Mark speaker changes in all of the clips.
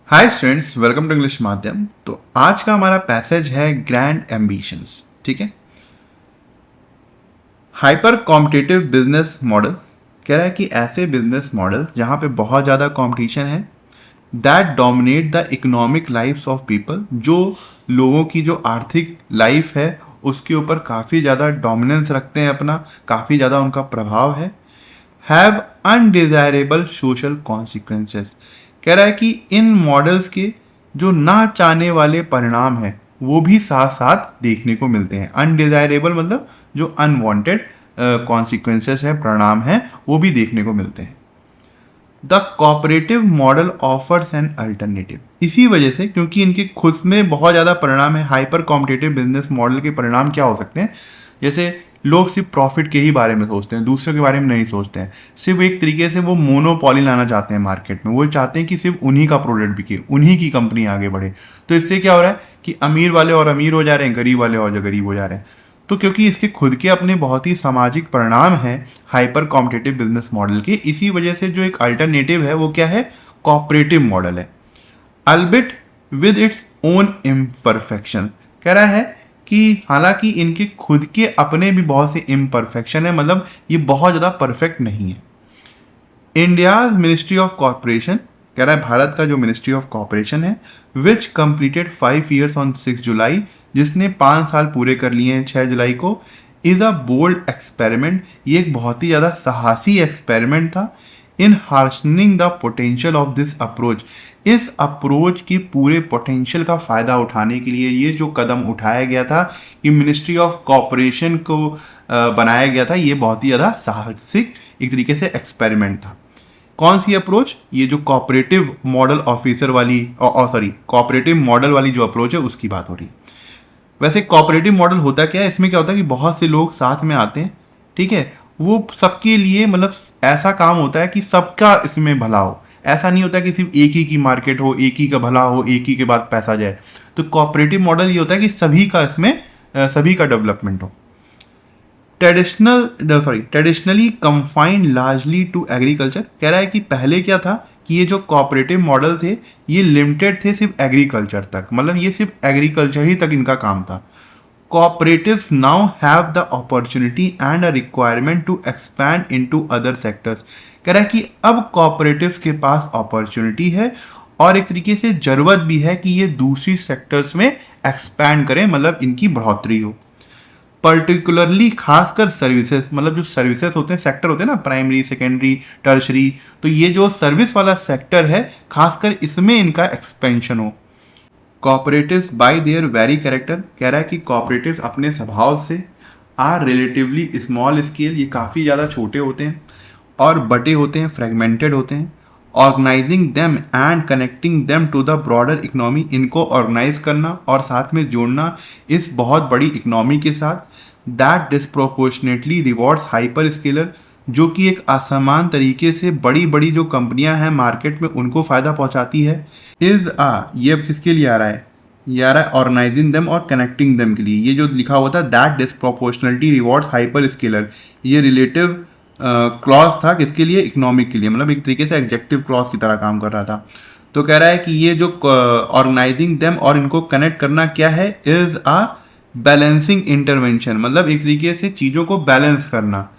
Speaker 1: Hi students, welcome to English Madhyam. तो आज का हमारा पैसेज है ग्रैंड एम्बिशंस। ठीक है, हाइपर कॉम्पिटिटिव बिजनेस मॉडल्स कह रहा है कि ऐसे बिजनेस मॉडल्स जहाँ पे बहुत ज़्यादा कंपटीशन है, that dominate the economic lifes of people, जो लोगों की जो आर्थिक लाइफ है उसके ऊपर काफ़ी ज़्यादा डोमिनेंस रखते हैं, अपना काफ़ी ज़्यादा उनका प्रभाव है। हैव अनडिजायरेबल सोशल कॉन्सिक्वेंसेस कह रहा है कि इन मॉडल्स के जो ना चाहने वाले परिणाम हैं वो भी साथ साथ देखने को मिलते हैं। अनडिजायरेबल मतलब जो अनवांटेड कॉन्सिक्वेंसेस है, परिणाम हैं, वो भी देखने को मिलते हैं। The cooperative model offers an alternative, इसी वजह से क्योंकि इनके खुद में बहुत ज़्यादा परिणाम है। हाइपर कॉम्पिटिटिव बिजनेस मॉडल के परिणाम क्या हो सकते हैं? जैसे लोग सिर्फ प्रॉफिट के ही बारे में सोचते हैं, दूसरों के बारे में नहीं सोचते हैं। सिर्फ एक तरीके से वो मोनोपॉली लाना चाहते हैं मार्केट में। वो चाहते हैं कि सिर्फ उन्हीं का प्रोडक्ट बिके, उन्हीं की कंपनी आगे बढ़े। तो इससे क्या हो रहा है कि अमीर वाले और अमीर हो जा रहे हैं, गरीब वाले और जो गरीब हो जा रहे हैं। तो क्योंकि इसके खुद के अपने बहुत ही सामाजिक परिणाम हैं हाइपर कॉम्पिटिटिव बिजनेस मॉडल के, इसी वजह से जो एक अल्टरनेटिव है वो क्या है? कोऑपरेटिव मॉडल है, अल्बिट विद इट्स ओन इम्परफेक्शन। कह रहा है कि हालांकि इनके खुद के अपने भी बहुत से इम्परफेक्शन है, मतलब ये बहुत ज़्यादा परफेक्ट नहीं है। इंडियाज मिनिस्ट्री ऑफ कॉरपोरेशन कह रहा है, भारत का जो मिनिस्ट्री ऑफ कॉरपोरेशन है, विच कंप्लीटेड 5 ईयर्स ऑन 6 जुलाई, जिसने 5 साल पूरे कर लिए हैं 6 जुलाई को, इज़ अ बोल्ड एक्सपेरिमेंट, ये एक बहुत ही ज़्यादा साहसी एक्सपेरिमेंट था। In harnessing the potential of this approach, इस अप्रोच की पूरे पोटेंशियल का फ़ायदा उठाने के लिए ये जो कदम उठाया गया था कि मिनिस्ट्री ऑफ कॉरपोरेशन को बनाया गया था, ये बहुत ही ज़्यादा साहसिक एक तरीके से एक्सपेरिमेंट था। कौन सी अप्रोच? ये जो कोऑपरेटिव मॉडल ऑफिसर वाली कोऑपरेटिव मॉडल वाली जो अप्रोच है उसकी बात हो रही है। वैसे कोऑपरेटिव मॉडल होता क्या है? इसमें क्या होता है कि बहुत से लोग साथ में आते हैं, ठीक है, वो सबके लिए मतलब ऐसा काम होता है कि सबका इसमें भला हो। ऐसा नहीं होता कि सिर्फ एक ही की मार्केट हो, एक ही का भला हो, एक ही के बाद पैसा जाए। तो कोऑपरेटिव मॉडल ये होता है कि सभी का इसमें सभी का डेवलपमेंट हो। Traditionally confined largely to agriculture कह रहा है कि पहले क्या था कि ये जो कोऑपरेटिव मॉडल थे ये लिमिटेड थे सिर्फ एग्रीकल्चर तक, मतलब ये सिर्फ एग्रीकल्चर ही तक इनका काम था। Cooperatives now have the opportunity and a requirement to expand into other sectors। कह रहा है कि अब cooperatives के पास अपॉर्चुनिटी है और एक तरीके से ज़रूरत भी है कि ये दूसरी सेक्टर्स में एक्सपैंड करें, मतलब इनकी बढ़ोतरी हो। पर्टिकुलरली खासकर सर्विसेज, मतलब जो सर्विसेज होते हैं, सेक्टर होते हैं ना, प्राइमरी, सेकेंडरी, टर्शरी, तो ये जो सर्विस वाला सेक्टर है खासकर इसमें इनका एक्सपेंशन हो। Cooperatives bye there very character कह रहा है कि कॉपरेटिव्स अपने स्वभाव से आर रिलेटिवली स्मॉल स्केल, ये काफ़ी ज़्यादा छोटे होते हैं और बटे होते हैं, फ्रेगमेंटेड होते हैं। Organising them and connecting them to the broader economy, इनको ऑर्गेनाइज करना और साथ में जोड़ना इस बहुत बड़ी इकनॉमी के साथ। That disproportionately rewards hyper scalar, जो कि एक असमान तरीके से बड़ी बड़ी जो कंपनियां हैं मार्केट में उनको फ़ायदा पहुंचाती है। ये अब किसके लिए आ रहा है? ये आ रहा है ऑर्गेनाइजिंग देम और कनेक्टिंग देम के लिए। ये जो लिखा हुआ था दैट डिस्प्रोपोर्शनलिटी रिवॉर्ड्स हाइपर स्केलर, ये रिलेटिव क्लॉज था किसके लिए? इकोनॉमिक के लिए, मतलब एक तरीके से एग्जेक्टिव क्लॉज की तरह काम कर रहा था। तो कह रहा है कि ये जो ऑर्गेनाइजिंग देम और इनको कनेक्ट करना क्या है? इज़ अ बैलेंसिंग इंटरवेंशन, मतलब एक तरीके से चीज़ों को बैलेंस करना।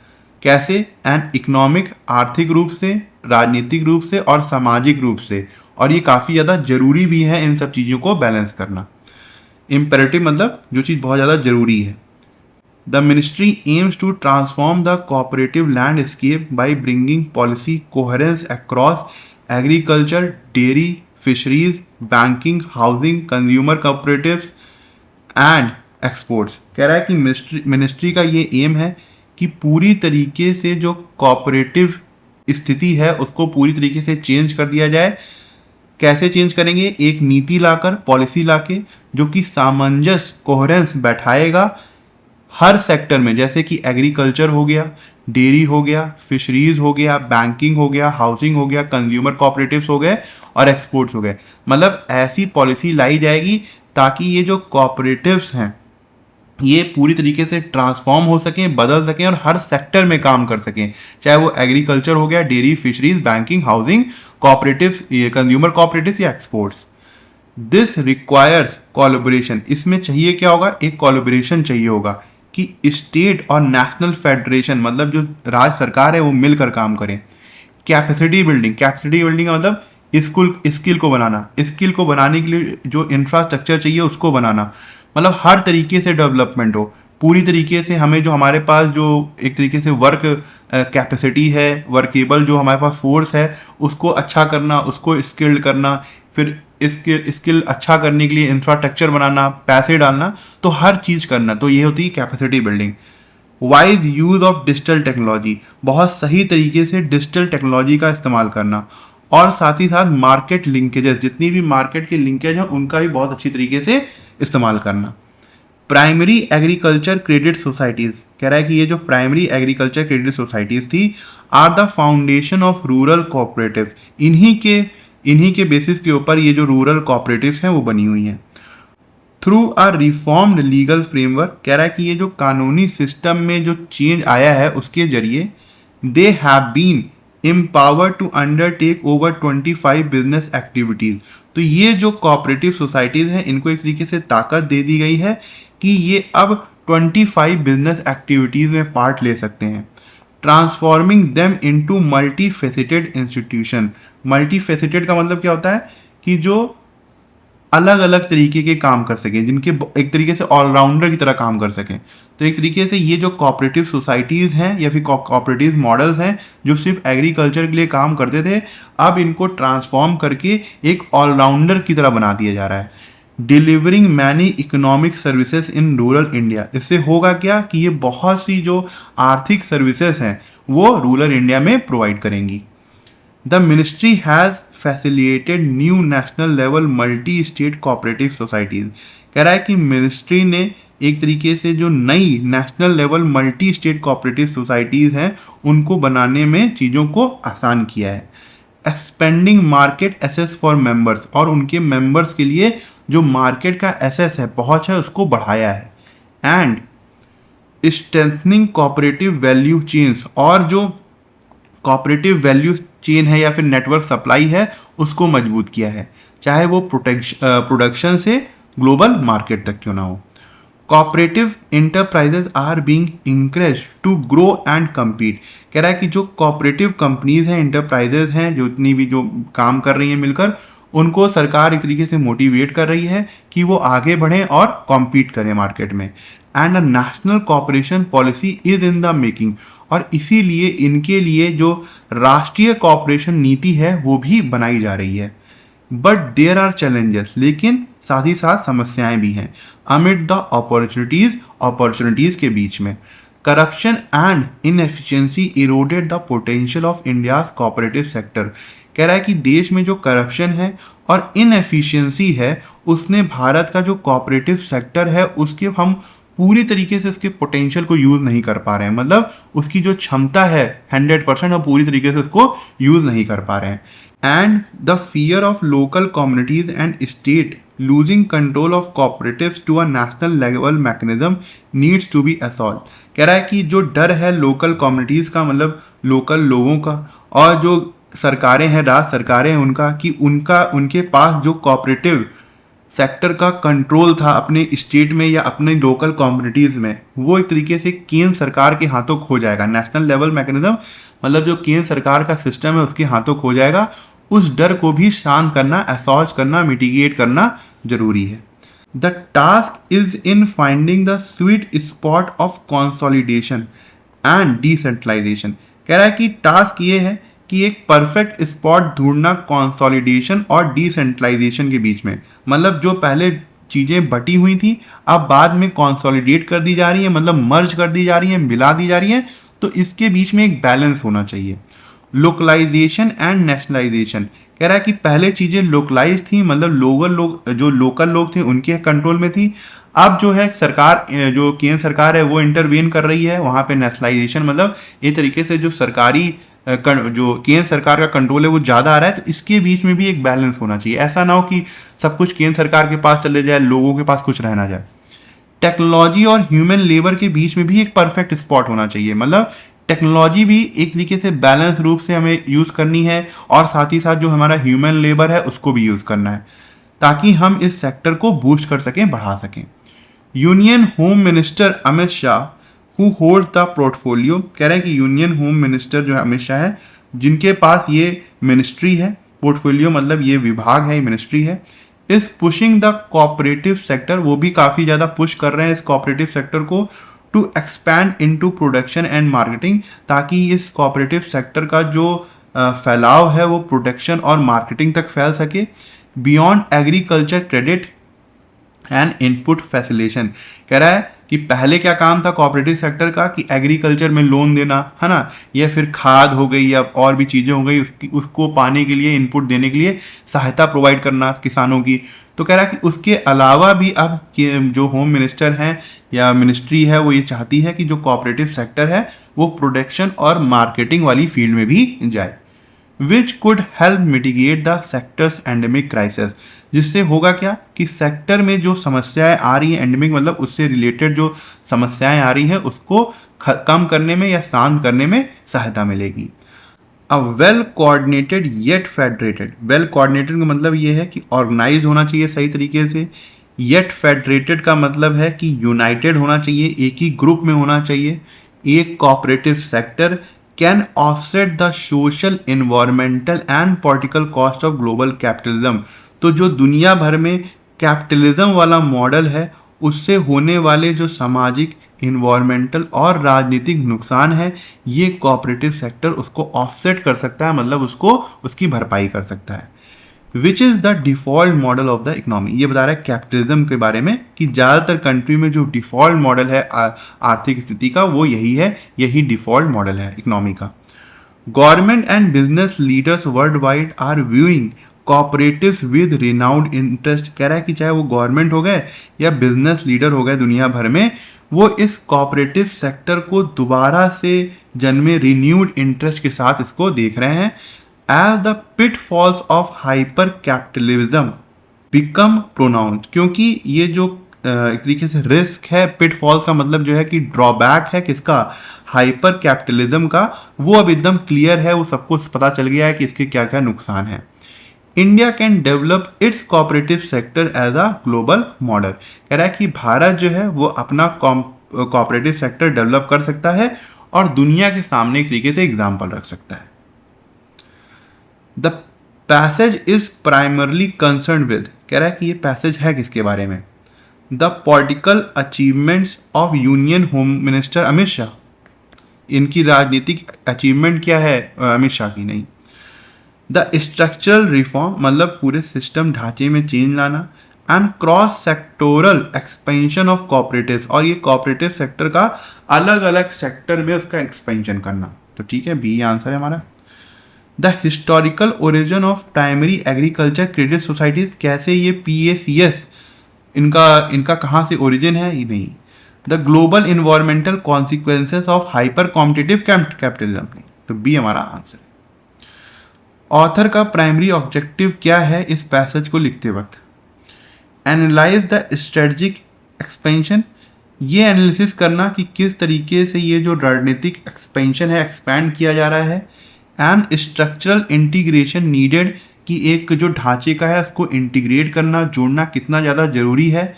Speaker 1: कैसे? एंड इकोनॉमिक, आर्थिक रूप से, राजनीतिक रूप से और सामाजिक रूप से, और ये काफ़ी ज़्यादा ज़रूरी भी है इन सब चीज़ों को बैलेंस करना। इम्पेरेटिव मतलब जो चीज़ बहुत ज़्यादा ज़रूरी है। The ministry aims to transform the cooperative landscape by bringing policy coherence across agriculture, dairy, fisheries, banking, housing, consumer cooperatives and exports. कह रहा है कि मिनिस्ट्री का ये एम है कि पूरी तरीके से जो कोऑपरेटिव स्थिति है उसको पूरी तरीके से चेंज कर दिया जाए। कैसे चेंज करेंगे? एक नीति लाकर, पॉलिसी लाके, जो कि सामंजस्य, कोहेरेंस बैठाएगा हर सेक्टर में, जैसे कि एग्रीकल्चर हो गया, डेयरी हो गया, फिशरीज हो गया, बैंकिंग हो गया, हाउसिंग हो गया, कंज्यूमर कोऑपरेटिव्स हो गए और एक्सपोर्ट्स हो गए। मतलब ऐसी पॉलिसी लाई जाएगी ताकि ये जो कोऑपरेटिव्स हैं ये पूरी तरीके से ट्रांसफॉर्म हो सकें, बदल सकें और हर सेक्टर में काम कर सकें, चाहे वो एग्रीकल्चर हो गया, dairy, fisheries, banking, housing, cooperative, ये कंज्यूमर कोऑपरेटिव या एक्सपोर्ट्स। दिस रिक्वायर्स कोलैबोरेशन, इसमें चाहिए क्या होगा, एक कोलैबोरेशन चाहिए होगा कि स्टेट और नेशनल फेडरेशन, मतलब जो राज्य सरकार है वो मिलकर काम करें। कैपेसिटी बिल्डिंग, कैपेसिटी बिल्डिंग का मतलब स्किल को बनाना, स्किल को बनाने के लिए जो इंफ्रास्ट्रक्चर चाहिए उसको बनाना, मतलब हर तरीके से डेवलपमेंट हो पूरी तरीके से। हमें जो हमारे पास जो एक तरीके से वर्क कैपेसिटी है, वर्केबल जो हमारे पास फोर्स है, उसको अच्छा करना, उसको स्किल्ड करना, फिर स्किल अच्छा करने के लिए इंफ्रास्ट्रक्चर बनाना, पैसे डालना, तो हर चीज़ करना, तो ये होती है capacity building. Wise use of digital technology, बहुत सही तरीके से डिजिटल टेक्नोलॉजी का इस्तेमाल करना, और साथ ही साथ मार्केट लिंकेजेस, जितनी भी मार्केट के लिंकेज हैं उनका भी बहुत अच्छी तरीके से इस्तेमाल करना। प्राइमरी एग्रीकल्चर क्रेडिट सोसाइटीज़, कह रहा है कि ये जो प्राइमरी एग्रीकल्चर क्रेडिट सोसाइटीज़ थी are the foundation of rural cooperative, इन्हीं के बेसिस के ऊपर ये जो रूरल कोऑपरेटिव्स हैं वो बनी हुई हैं। Through a reformed legal framework, कह रहा है कि ये जो कानूनी सिस्टम में जो चेंज आया है उसके जरिए they have been empowered to undertake over 25 business activities, तो ये जो कोऑपरेटिव सोसाइटीज़ हैं इनको एक तरीके से ताकत दे दी गई है कि ये अब 25 बिजनेस एक्टिविटीज़ में पार्ट ले सकते हैं। Transforming them into multi faceted institution, multi faceted का मतलब क्या होता है कि जो अलग अलग तरीके के काम कर सकें, जिनके एक तरीके से ऑलराउंडर की तरह काम कर सकें। तो एक तरीके से ये जो कोऑपरेटिव सोसाइटीज़ हैं या फिर कोऑपरेटिव मॉडल्स हैं जो सिर्फ एग्रीकल्चर के लिए काम करते थे, अब इनको ट्रांसफॉर्म करके एक ऑलराउंडर की तरह बना दिया जा रहा है। Delivering many economic services in rural India, इससे होगा क्या कि ये बहुत सी जो आर्थिक सर्विसेज हैं वो रूरल इंडिया में प्रोवाइड करेंगी। The ministry has facilitated new national level multi state cooperative societies, कह रहा है कि मिनिस्ट्री ने एक तरीके से जो नई national level multi state cooperative societies हैं उनको बनाने में चीज़ों को आसान किया है। Expanding market access for members, और उनके मेंबर्स के लिए जो मार्केट का एसेस है, पहुंच है, उसको बढ़ाया है। And strengthening cooperative value chains, और जो कोऑपरेटिव वैल्यू चेन है या फिर नेटवर्क सप्लाई है उसको मजबूत किया है, चाहे वो प्रोडक्शन से ग्लोबल मार्केट तक क्यों ना हो। Cooperative enterprises are being encourage to grow and compete, कह रहा है कि जो कोऑपरेटिव कंपनीज हैं, इंटरप्राइजेज हैं, जो इतनी भी जो काम कर रही हैं मिलकर, उनको सरकार एक तरीके से मोटिवेट कर रही है कि वो आगे बढ़ें और कॉम्पीट करें मार्केट में। And a national cooperation policy is in the making, और इसीलिए इनके लिए जो राष्ट्रीय कॉपरेशन नीति है वो भी बनाई जा रही है। बट देयर आर चैलेंजेस, लेकिन साथ ही साथ समस्याएं भी हैं। अमिड द अपॉर्चुनिटीज़ के बीच में corruption and inefficiency eroded the potential of India's cooperative sector, कह रहा है कि देश में जो करप्शन है और इनएफिशिएंसी है उसने भारत का जो कोऑपरेटिव सेक्टर है उसके हम पूरी तरीके से उसके पोटेंशियल को यूज़ नहीं कर पा रहे हैं, मतलब उसकी जो क्षमता है 100% हम पूरी तरीके से उसको यूज़ नहीं कर पा रहे हैं। And the fear of local communities and state losing control of cooperatives to a national level mechanism needs to be resolved, कह रहा है कि जो डर है लोकल कम्युनिटीज़ का, मतलब लोकल लोगों का, और जो सरकारें हैं, राज्य सरकारें हैं उनका, कि उनके पास जो कॉपरेटिव सेक्टर का कंट्रोल था अपने स्टेट में या अपने लोकल कम्युनिटीज़ में, वो एक तरीके से केंद्र सरकार के हाथों खो जाएगा। नेशनल लेवल मैकेनिज्म मतलब जो केंद्र सरकार का सिस्टम है उसके हाथों खो जाएगा। उस डर को भी शांत करना, असॉल्व करना, मिटिगेट करना जरूरी है। The task is in finding the sweet spot of consolidation and decentralisation, कह रहा है कि टास्क ये है कि एक परफेक्ट स्पॉट ढूंढना कंसोलिडेशन और डिसेंट्रलाइजेशन के बीच में, मतलब जो पहले चीज़ें बटी हुई थी अब बाद में कंसोलिडेट कर दी जा रही है, मतलब मर्ज कर दी जा रही है, मिला दी जा रही है, तो इसके बीच में एक बैलेंस होना चाहिए। लोकलाइजेशन एंड नेशनलाइजेशन, कह रहा है कि पहले चीज़ें लोकलाइज थी, मतलब जो लोकल लोग थे उनके कंट्रोल में थी। अब जो है सरकार, जो केंद्र सरकार है वो इंटरवेन कर रही है, वहाँ पे नेशनलाइजेशन मतलब ये तरीके से जो सरकारी जो केंद्र सरकार का कंट्रोल है वो ज़्यादा आ रहा है, तो इसके बीच में भी एक बैलेंस होना चाहिए। ऐसा ना हो कि सब कुछ केंद्र सरकार के पास चले जाए, लोगों के पास कुछ रह ना जाए। टेक्नोलॉजी और ह्यूमन लेबर के बीच में भी एक परफेक्ट स्पॉट होना चाहिए। मतलब टेक्नोलॉजी भी एक तरीके से बैलेंस रूप से हमें यूज़ करनी है और साथ ही साथ जो हमारा ह्यूमन लेबर है उसको भी यूज़ करना है, ताकि हम इस सेक्टर को बूस्ट कर सकें, बढ़ा सकें। Union home minister Amit Shah who hold the portfolio, कह रहे हैं कि यूनियन होम मिनिस्टर जो है अमित शाह है, जिनके पास ये मिनिस्ट्री है, पोर्टफोलियो मतलब ये विभाग है, ये मिनिस्ट्री है, इस पुशिंग द कोऑपरेटिव सेक्टर, वो भी काफ़ी ज़्यादा पुश कर रहे हैं इस कोऑपरेटिव सेक्टर को to expand into production and marketing, ताकि इस कोऑपरेटिव सेक्टर का जो फैलाव है वो प्रोडक्शन और मार्केटिंग तक फैल सके। Beyond agriculture credit and input facilitation, कह रहा है कि पहले क्या काम था कोऑपरेटिव सेक्टर का कि एग्रीकल्चर में लोन देना, है ना, या फिर खाद हो गई या और भी चीज़ें हो गई, उसको पाने के लिए, इनपुट देने के लिए सहायता प्रोवाइड करना किसानों की। तो कह रहा है कि उसके अलावा भी अब जो होम मिनिस्टर हैं या मिनिस्ट्री है वो ये चाहती है कि जो कोऑपरेटिव सेक्टर है वो प्रोडक्शन और मार्केटिंग वाली फील्ड में भी जाए, which could help mitigate the sectors endemic crisis, जिससे होगा क्या कि सेक्टर में जो समस्याएं आ रही हैं, एंडेमिक मतलब उससे रिलेटेड जो समस्याएं आ रही हैं उसको कम करने में या शांत करने में सहायता मिलेगी। अब well coordinated yet federated, well coordinated का मतलब ये है कि ऑर्गेनाइज होना चाहिए सही तरीके से, येट फेडरेटेड का मतलब है कि यूनाइटेड होना चाहिए, एक ही ग्रुप में होना चाहिए। एक cooperative sector can offset the social, environmental and political cost of global capitalism, तो जो दुनिया भर में कैपिटलिज्म वाला मॉडल है उससे होने वाले जो सामाजिक, इन्वायरमेंटल और राजनीतिक नुकसान है, ये कोऑपरेटिव सेक्टर उसको ऑफसेट कर सकता है, मतलब उसको उसकी भरपाई कर सकता है। Which is the default model of the economy, ये बता रहा है कैपिटलिज्म के बारे में कि ज़्यादातर कंट्री में जो डिफ़ॉल्ट मॉडल है आर्थिक स्थिति का वो यही है, यही डिफ़ॉल्ट मॉडल है इकोनॉमी का। Government and business leaders worldwide are viewing cooperatives with renewed interest, कह रहा है कि चाहे वो गवर्नमेंट हो गए या बिजनेस लीडर हो गए दुनिया भर में, वो इस कॉपरेटिव सेक्टर को दोबारा से जन्मे रिन्यूड इंटरेस्ट के साथ इसको देख रहे हैं। As the pitfalls of hyper capitalism become pronounce, क्योंकि ये जो एक तरीके से रिस्क है, पिटफॉल्स का मतलब जो है कि ड्रॉबैक है किसका, हाइपर कैपिटलिज्म का, वो अब एकदम क्लियर है, वो सबको पता चल गया है कि इसके क्या क्या नुकसान है। India can develop its cooperative sector as a global model, कह रहा है कि भारत जो है वो अपना कोऑपरेटिव सेक्टर डेवलप कर सकता है और दुनिया के सामने एक तरीके से एग्जाम्पल रख सकता है। The passage is primarily concern with, कह रहा है कि ये पैसेज है किसके बारे में, the political achievements of union home minister Amit Shah, इनकी राजनीतिक अचीवमेंट क्या है अमित शाह की, नहीं। द स्ट्रक्चरल रिफॉर्म मतलब पूरे सिस्टम ढांचे में चेंज लाना, and cross sectoral expansion of cooperatives, और ये कोऑपरेटिव सेक्टर का अलग अलग सेक्टर में उसका एक्सपेंशन करना। तो ठीक है, बी आंसर है हमारा। The historical origin of primary agriculture credit societies, कैसे ये PACS इनका कहाँ से ओरिजिन है, ये नहीं। The global environmental consequences of hyper competitive capitalism, नहीं। तो बी हमारा आंसर है। ऑथर का प्राइमरी ऑब्जेक्टिव क्या है इस पैसेज को लिखते वक्त, एनालाइज द स्ट्रेटजिक एक्सपेंशन, ये एनालिसिस करना कि किस तरीके से ये जो रणनीतिक एक्सपेंशन है, एक्सपैंड किया जा रहा है, एंड स्ट्रक्चरल इंटीग्रेशन नीडेड, कि एक जो ढांचे का है उसको इंटीग्रेट करना, जोड़ना कितना ज़्यादा ज़रूरी है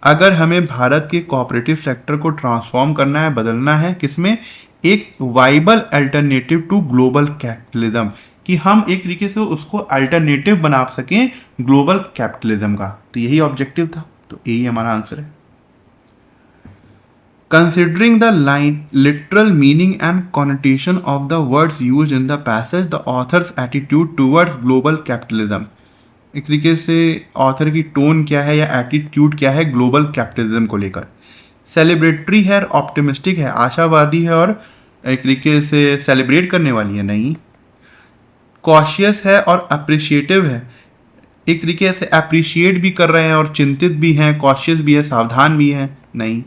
Speaker 1: अगर हमें भारत के कोऑपरेटिव सेक्टर को ट्रांसफॉर्म करना है, बदलना है, किसमें, एक viable alternative to global capitalism, कि हम एक तरीके से उसको अल्टरनेटिव बना सकें ग्लोबल कैपिटलिज्म का। तो यही ऑब्जेक्टिव था, तो यही हमारा आंसर है। Considering the literal meaning and connotation of the words used in the passage, the author's attitude towards global capitalism, एक तरीके से ऑथर की टोन क्या है या एटीट्यूड क्या है ग्लोबल कैपिटलिज्म को लेकर, सेलिब्रेटरी है, ऑप्टिमिस्टिक है, आशावादी है और एक तरीके से सेलिब्रेट करने वाली है, नहीं। कॉशियस है और अप्रिशिएटिव है, एक तरीके से अप्रिशिएट भी कर रहे हैं और चिंतित भी हैं, कॉशियस भी है, सावधान भी है, नहीं।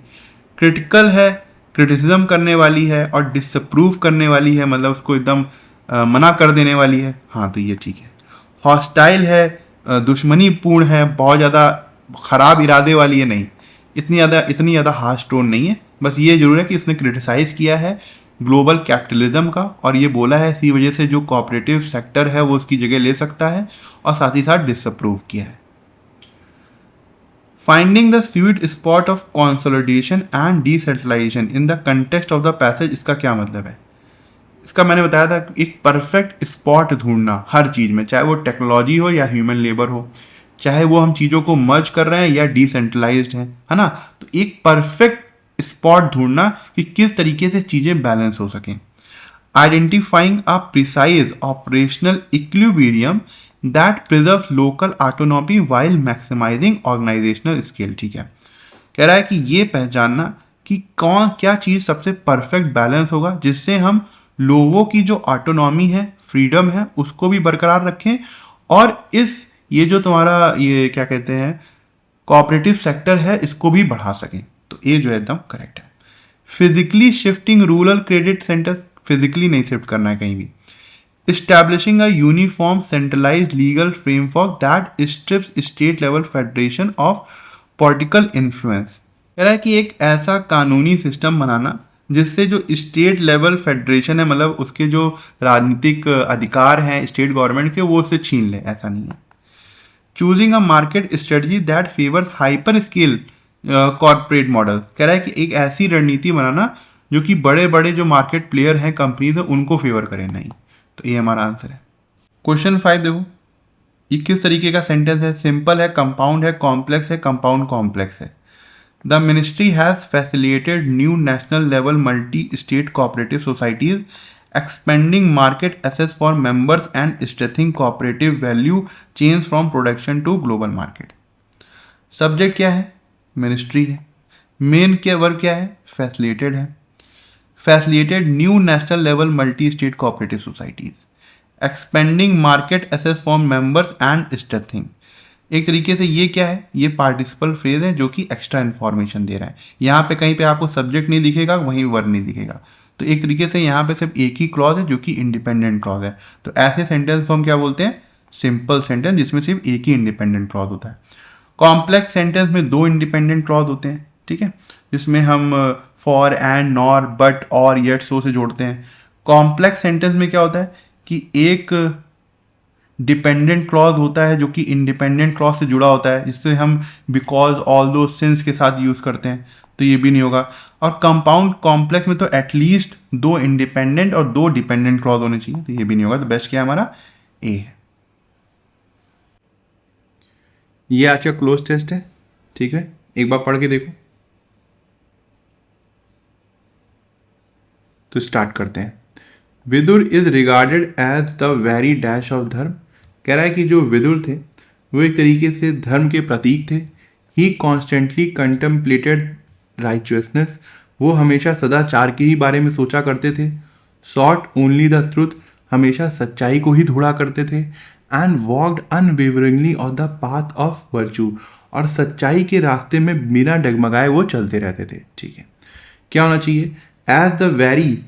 Speaker 1: क्रिटिकल है, क्रिटिसिज्म करने वाली है और डिसअप्रूव करने वाली है, मतलब उसको एकदम मना कर देने वाली है, हाँ तो ये ठीक है। हॉस्टाइल है, दुश्मनी पूर्ण है, बहुत ज़्यादा ख़राब इरादे वाली है, नहीं। इतनी ज़्यादा हार्श टोन नहीं है, बस ये जरूर है कि इसने क्रिटिसाइज़ किया है ग्लोबल कैपिटलिज्म का, और ये बोला है इसी वजह से जो कोऑपरेटिव सेक्टर है वो उसकी जगह ले सकता है, और साथ ही साथ डिसअप्रूव किया है। Finding the sweet spot of consolidation and decentralisation in the context of the passage, इसका क्या मतलब है? इसका मैंने बताया था एक परफेक्ट स्पॉट ढूंढना हर चीज़ में, चाहे वो टेक्नोलॉजी हो या ह्यूमन लेबर हो, चाहे वो हम चीज़ों को मर्ज कर रहे हैं या डिसेंट्रलाइज्ड है ना। तो एक परफेक्ट स्पॉट ढूंढना कि किस तरीके से चीज़ें बैलेंस हो सकें। Identifying a precise operational equilibrium that preserve local autonomy while maximising organisational scale. ठीक है, कह रहा है कि ये पहचानना कि कौन क्या चीज़ सबसे परफेक्ट बैलेंस होगा जिससे हम लोगों की जो ऑटोनॉमी है, फ्रीडम है, उसको भी बरकरार रखें, और ये जो तुम्हारा ये क्या कहते हैं कोऑपरेटिव सेक्टर है इसको भी बढ़ा सकें। तो ये जो है एकदम करेक्ट है। Physically shifting rural credit centre, physically नहीं शिफ्ट करना है कहीं भी। Establishing a uniform centralized legal framework that strips state level federation of political influence। कह रहा है कि एक ऐसा कानूनी सिस्टम बनाना जिससे जो स्टेट लेवल फेडरेशन है, मतलब उसके जो राजनीतिक अधिकार हैं स्टेट गवर्नमेंट के, वो उससे छीन ले, ऐसा नहीं है। Choosing a market strategy that favours hyper scale corporate model, कह रहा है कि एक ऐसी रणनीति बनाना जो कि बड़े बड़े जो मार्केट प्लेयर हैं, कंपनीज हैं, उनको फेवर करे, नहीं। तो ये हमारा आंसर है। क्वेश्चन 5 देखो, ये किस तरीके का सेंटेंस है? सिंपल है, कंपाउंड है, कॉम्प्लेक्स है, कंपाउंड कॉम्प्लेक्स है। The ministry has facilitated new national level multi state cooperative societies expanding market access for members and strengthening cooperative value chains from production to global market. Subject क्या है? Ministry है। Main क्या work क्या है? Facilitated है। Facilitated new national level multi state cooperative societies expanding market access for members and strengthening. एक तरीके से ये क्या है? ये पार्टिसिपल फ्रेज है जो कि एक्स्ट्रा इन्फॉर्मेशन दे रहा है। यहाँ पे कहीं पे आपको सब्जेक्ट नहीं दिखेगा, वहीं वर्ब नहीं दिखेगा। तो एक तरीके से यहाँ पे सिर्फ एक ही क्लॉज है जो कि इंडिपेंडेंट क्लॉज है। तो ऐसे सेंटेंस को हम क्या बोलते हैं? सिंपल सेंटेंस, जिसमें सिर्फ एक ही इंडिपेंडेंट क्लॉज होता है। कॉम्प्लेक्स सेंटेंस में 2 इंडिपेंडेंट क्लॉज होते हैं, ठीक है, जिसमें हम फॉर, एंड, नॉर, बट, और, येट, सो से जोड़ते हैं। कॉम्प्लेक्स सेंटेंस में क्या होता है कि एक डिपेंडेंट क्लॉज होता है जो कि इंडिपेंडेंट क्लॉज से जुड़ा होता है, जिससे हम बिकॉज, ऑल दो, सिंस के साथ यूज़ करते हैं, तो ये भी नहीं होगा। और कंपाउंड कॉम्प्लेक्स में तो एटलीस्ट 2 इंडिपेंडेंट और 2 डिपेंडेंट क्लॉज होने चाहिए, तो ये भी नहीं होगा। तो बेस्ट क्या है हमारा? ए है। ये आज का क्लोज टेस्ट है, ठीक है, एक बार पढ़ के देखो। तो स्टार्ट करते हैं। Vidur is regarded as the very dash of dharma. कह रहा है कि जो विदुर थे वो एक तरीके से धर्म के प्रतीक थे। ही कॉन्स्टेंटली कंटेम्पलेटेड राइचुअसनेस, वो हमेशा सदाचार के ही बारे में सोचा करते थे। सॉट ओनली द ट्रुथ, हमेशा सच्चाई को ही ढूंढा करते थे। And walked unwaveringly on the path of virtue, और सच्चाई के रास्ते में बिना डगमगाए वो चलते रहते थे, ठीक है। क्या होना चाहिए? As the very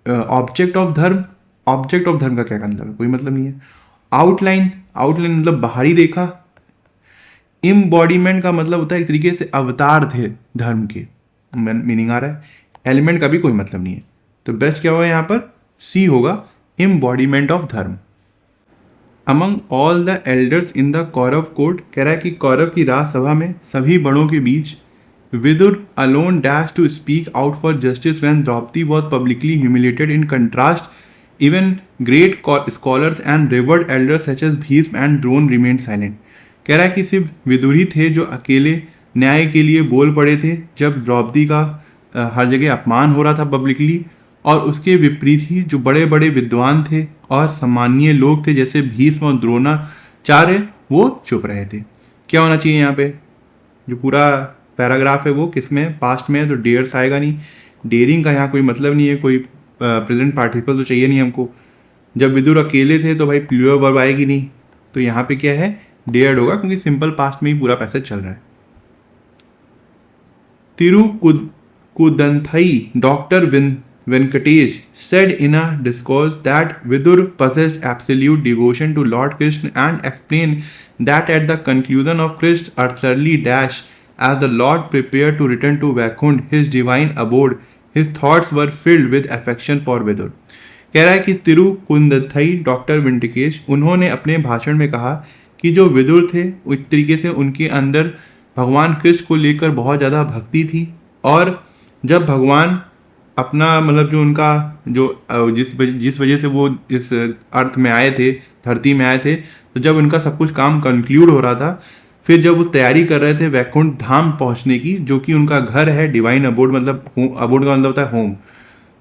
Speaker 1: object of dharma. Object of dharma का क्या मतलब है? कोई मतलब नहीं है। आउटलाइन, आउटलाइन मतलब बाहरी रेखा। इम्बॉडीमेंट का मतलब होता है एक तरीके से अवतार थे धर्म के, मीनिंग आ रहा है। एलिमेंट का भी कोई मतलब नहीं है। तो बेस्ट क्या होगा यहाँ पर? सी होगा, embodiment of dharma. Among all the elders in the Kaurava court, कह रहा है कि कौरव की राजसभा में सभी बड़ों के बीच Vidur alone dashed to speak out for justice when Draupadi was publicly humiliated. In contrast, even great scholars and revered elders such as Bhishma and Drone remained silent. कह रहा है कि सिर्फ विदुर ही थे जो अकेले न्याय के लिए बोल पड़े थे जब द्रौपदी का हर जगह अपमान हो रहा था पब्लिकली, और उसके विपरीत ही जो बड़े बड़े विद्वान थे और सम्मानीय लोग थे जैसे भीष्म और द्रोणाचार्य, वो चुप रहे थे। क्या होना चाहिए यहाँ पे? जो पूरा पैराग्राफ है वो किस में? पास्ट में है, तो डेयर्स आएगा नहीं। डेयरिंग का यहाँ कोई मतलब नहीं है, कोई प्रेजेंट पार्टिसिपल तो चाहिए नहीं हमको। जब विदुर अकेले थे तो भाई प्लूरल वर्ब आएगी नहीं, तो यहाँ पे क्या है? डेयर्ड होगा, क्योंकि सिंपल पास्ट में ही पूरा पैसेज चल रहा है। तिरुकुदंथई doctor Venkatesh said in a discourse that Vidur possessed absolute devotion to Lord Krishna and explained that at the conclusion of Krishna's earthly dash As the Lord prepared to return to Vaikunth, his divine abode, his thoughts were filled with affection for Vidur. कह रहा है कि तिरुकुंदथई doctor Venkatesh उन्होंने अपने भाषण में कहा कि जो विदुर थे एक तरीके से उनके अंदर भगवान कृष्ण को लेकर बहुत ज़्यादा भक्ति थी, और जब भगवान अपना मतलब जो उनका जो जिस वजह से वो इस अर्थ में आए थे, धरती में आए थे, तो जब उनका सब कुछ काम कंक्लूड हो रहा था, फिर जब वो तैयारी कर रहे थे वैकुंठ धाम पहुंचने की, जो कि उनका घर है, डिवाइन अबोर्ड मतलब अबोर्ड का मतलब होता है होम,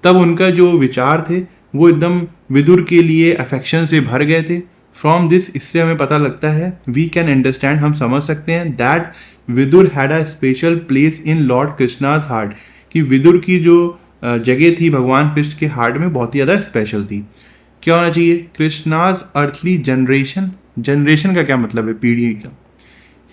Speaker 1: तब उनका जो विचार थे वो एकदम विदुर के लिए अफेक्शन से भर गए थे। फ्रॉम दिस इससे हमें पता लगता है, वी कैन अंडरस्टैंड, हम समझ सकते हैं that Vidur had a special place in lord Krishna's heart, कि विदुर की जो जगह थी भगवान कृष्ण के हार्ट में बहुत ही ज़्यादा स्पेशल थी। क्या होना चाहिए? कृष्णाज अर्थली जनरेशन, जनरेशन का क्या मतलब है? पीढ़ी का।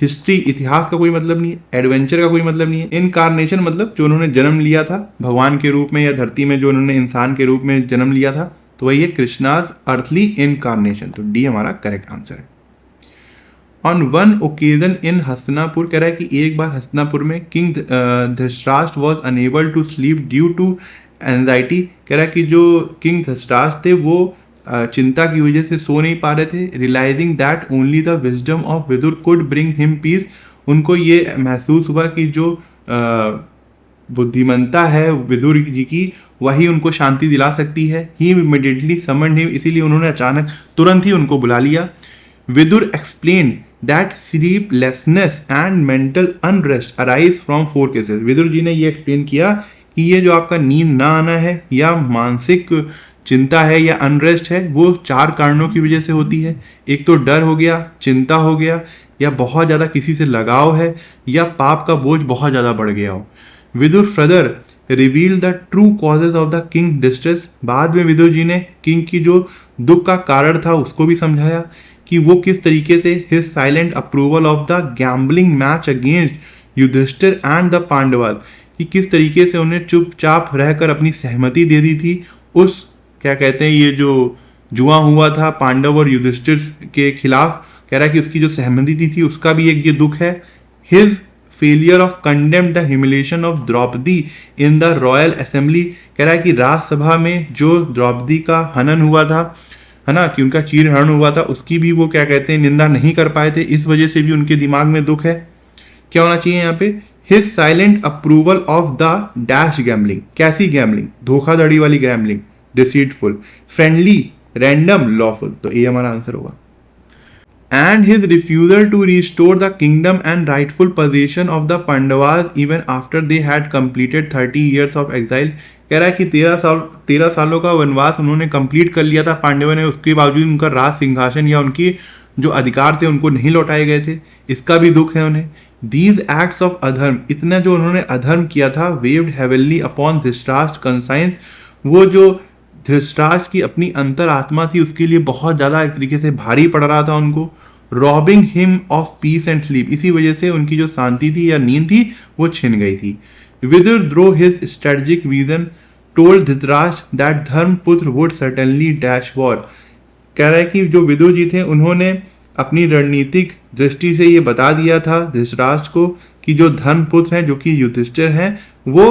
Speaker 1: हिस्ट्री इतिहास का कोई मतलब नहीं है, एडवेंचर का कोई मतलब नहीं है। इनकारनेशन मतलब जो उन्होंने जन्म लिया था भगवान के रूप में, या धरती में जो उन्होंने इंसान के रूप में जन्म लिया था, तो वही है कृष्णाज अर्थली इनकारनेशन। तो डी हमारा करेक्ट आंसर है। On one occasion in Hastinapur, कह रहा है कि एक बार हस्तिनापुर में king Dhritarashtra was unable to sleep due to anxiety. कह रहा है कि जो किंग धृतराष्ट्र थे वो चिंता की वजह से सो नहीं पा रहे थे। Realising that only the wisdom of Vidur could bring him peace, उनको ये महसूस हुआ कि जो बुद्धिमत्ता है विदुर जी की, वही उनको शांति दिला सकती है। ही इमीडिएटली समन्ड हिम, इसीलिए उन्होंने अचानक तुरंत ही उनको बुला लिया। Vidur explain that sleeplessness and mental unrest arise from 4 cases. Vidur ji ने ये एक्सप्लेन किया कि ये जो आपका नींद ना आना है या मानसिक चिंता है या अनरेस्ट है, वो 4 कारणों की वजह से होती है। एक तो डर हो गया, चिंता हो गया, या बहुत ज़्यादा किसी से लगाव है, या पाप का बोझ बहुत ज़्यादा बढ़ गया हो। Vidur further reveal the true causes of the king distress. बाद में विदुर जी ने किंग की जो दुख का कारण था उसको भी समझाया कि वो किस तरीके से his silent approval of the gambling match against Yudhishthira and the Pandavas, कि किस तरीके से उन्हें चुपचाप रहकर अपनी सहमति दे दी थी उस क्या कहते हैं ये जो जुआ हुआ था पांडव और युधिष्ठिर के खिलाफ। कह रहा है कि उसकी जो सहमति थी उसका भी एक ये दुख है। His failure of condemn the humiliation of Draupadi in the royal assembly. कह रहा है कि राज्यसभा में जो द्रौपदी का हनन हुआ था, है ना, कि उनका चीर हरण हुआ था, उसकी भी वो क्या कहते हैं निंदा नहीं कर पाए थे। इस वजह से भी उनके दिमाग में दुख है। क्या होना चाहिए यहाँ पे? His silent approval of the dash gambling. कैसी गैम्बलिंग? धोखाधड़ी वाली gambling, deceitful, friendly, random, lawful. तो ये हमारा आंसर होगा। And his refusal to restore the kingdom and rightful position of the Pandavas even after they had completed 30 years of exile. कह रहा है कि 13 सालों का वनवास उन्होंने कंप्लीट कर लिया था पांडवों ने, उसके बावजूद उनका राज सिंहासन या उनकी जो अधिकार थे उनको नहीं लौटाए गए थे, इसका भी दुख है उन्हें। दीज एक्ट्स ऑफ अधर्म, इतना जो उन्होंने अधर्म किया था, waived heavenly upon Dhritarashtra conscience, वो जो धृतराष्ट्र की अपनी अंतर आत्मा थी उसके लिए बहुत ज़्यादा एक तरीके से भारी पड़ रहा था उनको। Robbing him of peace and sleep, इसी वजह से उनकी जो शांति थी या नींद थी वो छिन गई थी। Vidur threw his strategic reason told Dhritarashtra that Dharmaputra would certainly dash war. कह रहा है कि जो विदुर जी थे उन्होंने अपनी रणनीतिक दृष्टि से ये बता दिया था धृतराष्ट्र को कि जो धर्मपुत्र हैं जो कि युधिष्ठिर हैं वो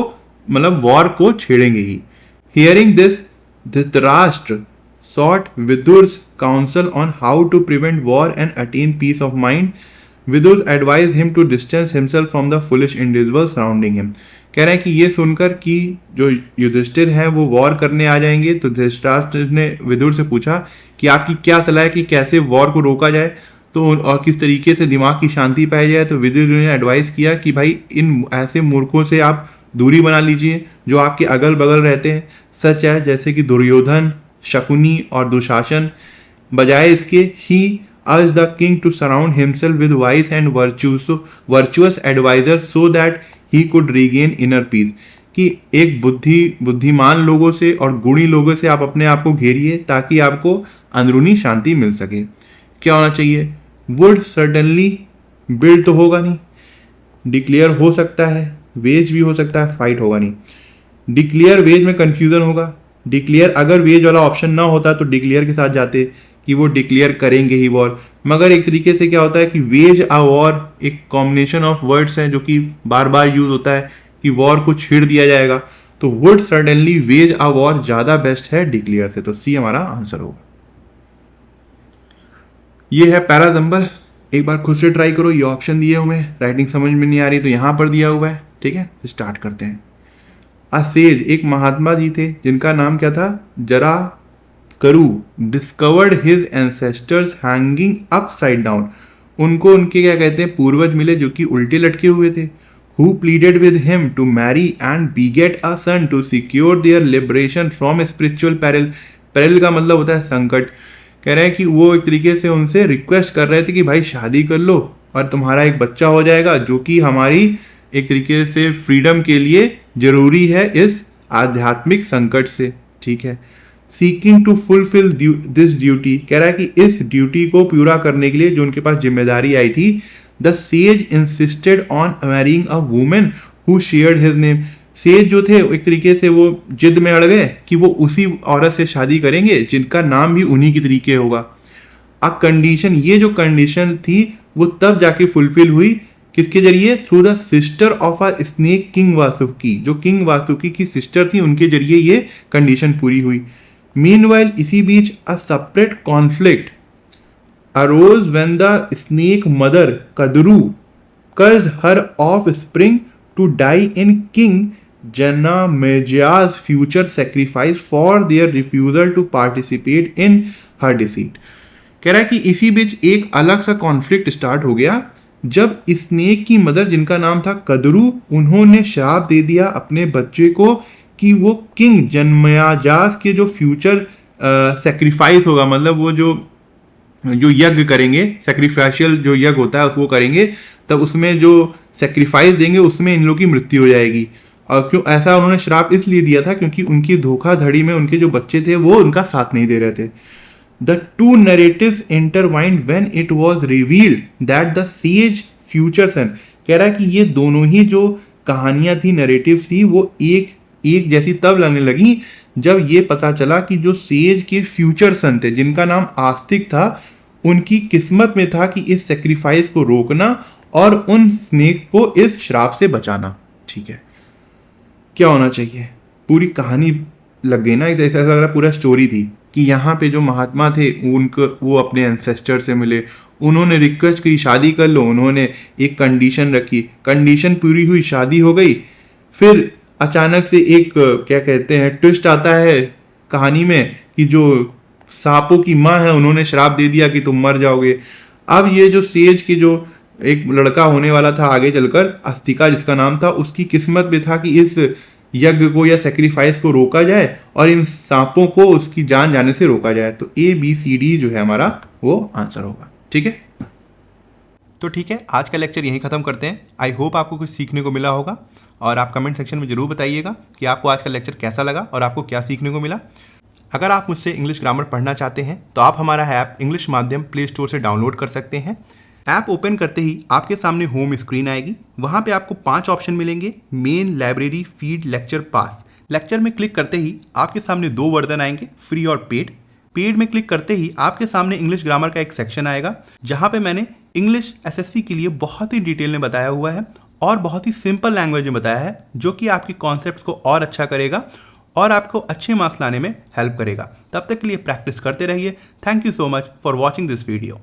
Speaker 1: मतलब वॉर को छेड़ेंगे ही। Hearing this Dhritarashtra sought Vidur's counsel on how to prevent war and attain peace of mind. Vidur advised him to distance himself from the foolish individuals surrounding him. कह रहे हैं कि ये सुनकर कि जो युधिष्ठिर हैं वो वॉर करने आ जाएंगे, तो धृतराष्ट्र ने विदुर से पूछा कि आपकी क्या सलाह है कि कैसे वॉर को रोका जाए तो और किस तरीके से दिमाग की शांति पाई जाए। तो विदुर ने एडवाइस किया कि भाई इन ऐसे मूर्खों से आप दूरी बना लीजिए जो आपके अगल बगल रहते हैं, सच है जैसे कि दुर्योधन, शकुनी और दुशासन। बजाय इसके ही urged the king to surround himself with wise and virtuous advisors so that he could regain inner peace, कि एक बुद्धिमान लोगों से और गुणी लोगों से आप अपने आप को घेरिए ताकि आपको अंदरूनी शांति मिल सके। क्या होना चाहिए? वुड सर्टनली, बिल्ड तो होगा नहीं, डिक्लेयर हो सकता है, वेज भी हो सकता है, फाइट होगा नहीं। डिक्लेयर वेज में कंफ्यूजन होगा। डिक्लेयर अगर वेज वाला ऑप्शन ना होता तो डिक्लेयर के साथ जाते कि वो डिक्लेयर करेंगे ही वॉर, मगर एक तरीके से क्या होता है कि वेज अ वॉर एक कॉम्बिनेशन ऑफ वर्ड्स हैं जो कि बार बार यूज होता है कि वॉर को छेड़ दिया जाएगा, तो would suddenly wage a war ज़्यादा बेस्ट है डिक्लेयर से, तो सी हमारा आंसर होगा। ये है पैरा नंबर, एक बार खुद से ट्राई करो, ये ऑप्शन दिए हुए हैं, राइटिंग समझ में नहीं आ रही तो यहाँ पर दिया हुआ है, ठीक है। स्टार्ट करते हैं। अ सेज, एक महात्मा जी थे जिनका नाम क्या था, जरा करू, discovered his ancestors hanging upside down, उनको उनके क्या कहते हैं पूर्वज मिले जो कि उल्टे लटके हुए थे। Who pleaded with him to marry and beget a son to secure their liberation from spiritual peril, peril का मतलब होता है संकट। कह रहे हैं कि वो एक तरीके से उनसे रिक्वेस्ट कर रहे थे कि भाई शादी कर लो और तुम्हारा एक बच्चा हो जाएगा जो कि हमारी एक तरीके से फ्रीडम के लिए जरूरी है इस आध्यात्मिक संकट से, ठीक है। Seeking to fulfil this duty, कह रहा है कि इस ड्यूटी को पूरा करने के लिए जो उनके पास जिम्मेदारी आई थी, the sage insisted on marrying a women who shared his name, says जो थे एक तरीके से वो जिद में अड़ गए कि वो उसी औरत से शादी करेंगे जिनका नाम भी उन्हीं की तरीके होगा। अ कंडीशन, ये जो कंडीशन थी वो तब जाके फुलफिल हुई, किसके जरिए, through the sister of a snake king Vasuki, जो किंग वासुकी की सिस्टर थी उनके जरिए ये कंडीशन पूरी हुई। मीनवाइल, इसी बीच a separate conflict arose when the snake mother Kadru cursed her offspring to die in King Janameja's future sacrifice for their refusal to participate in her deceit। कह रहा है कि इसी बीच एक अलग सा कॉन्फ्लिक्ट स्टार्ट हो गया जब स्नेक की मदर जिनका नाम था कदरू, उन्होंने श्राप दे दिया अपने बच्चे को कि वो किंग जनमयाजास के जो फ्यूचर सेक्रीफाइस होगा, मतलब वो जो यज्ञ करेंगे, सेक्रीफाइशियल जो यज्ञ होता है उसको करेंगे, तब उसमें जो सेक्रीफाइस देंगे उसमें इन लोगों की मृत्यु हो जाएगी। और क्यों ऐसा उन्होंने श्राप इसलिए दिया था क्योंकि उनकी धोखाधड़ी में उनके जो बच्चे थे वो उनका साथ नहीं दे रहे थे। The two narratives intertwined when it was revealed that the sage future son, कह रहा है कि ये दोनों ही जो कहानियां थी, नरेटिव थी, वो एक जैसी तब लगने लगी जब ये पता चला कि जो सेज के फ्यूचर सन थे जिनका नाम आस्तिक था, उनकी किस्मत में था कि इस सेक्रीफाइस को रोकना और उन स्नेक को इस श्राप से बचाना, ठीक है। क्या होना चाहिए, पूरी कहानी लग गई ना, ऐसा लग रहा पूरा स्टोरी थी कि यहाँ पे जो महात्मा थे उनको वो अपने एंसेस्टर से मिले, उन्होंने रिक्वेस्ट की शादी कर लो, उन्होंने एक कंडीशन रखी, कंडीशन पूरी हुई, शादी हो गई। फिर अचानक से एक क्या कहते हैं ट्विस्ट आता है कहानी में कि जो सांपों की माँ है उन्होंने श्राप दे दिया कि तुम मर जाओगे। अब ये जो सेज के जो एक लड़का होने वाला था आगे चलकर, अस्तिका जिसका नाम था, उसकी किस्मत में था कि इस यज्ञ को या सेक्रीफाइस को रोका जाए और इन सांपों को उसकी जान जाने से रोका जाए। तो ABCD जो है हमारा वो आंसर होगा, ठीक है। तो ठीक है, आज का लेक्चर यहीं ख़त्म करते हैं। आई होप आपको कुछ सीखने को मिला होगा और आप कमेंट सेक्शन में ज़रूर बताइएगा कि आपको आज का लेक्चर कैसा लगा और आपको क्या सीखने को मिला। अगर आप मुझसे इंग्लिश ग्रामर पढ़ना चाहते हैं तो आप हमारा ऐप इंग्लिश माध्यम प्ले स्टोर से डाउनलोड कर सकते हैं। ऐप ओपन करते ही आपके सामने होम स्क्रीन आएगी, वहाँ पे आपको 5 ऑप्शन मिलेंगे, मेन, लाइब्रेरी, फीड, लेक्चर, पास। लेक्चर में क्लिक करते ही आपके सामने 2 वर्जन आएंगे, फ्री और पेड। पेड में क्लिक करते ही आपके सामने इंग्लिश ग्रामर का एक सेक्शन आएगा जहाँ पे मैंने इंग्लिश SSC के लिए बहुत ही डिटेल में बताया हुआ है और बहुत ही सिंपल लैंग्वेज में बताया है, जो कि आपके कॉन्सेप्ट्स को और अच्छा करेगा और आपको अच्छे मार्क्स लाने में हेल्प करेगा। तब तक के लिए प्रैक्टिस करते रहिए। Thank you so much for watching this video.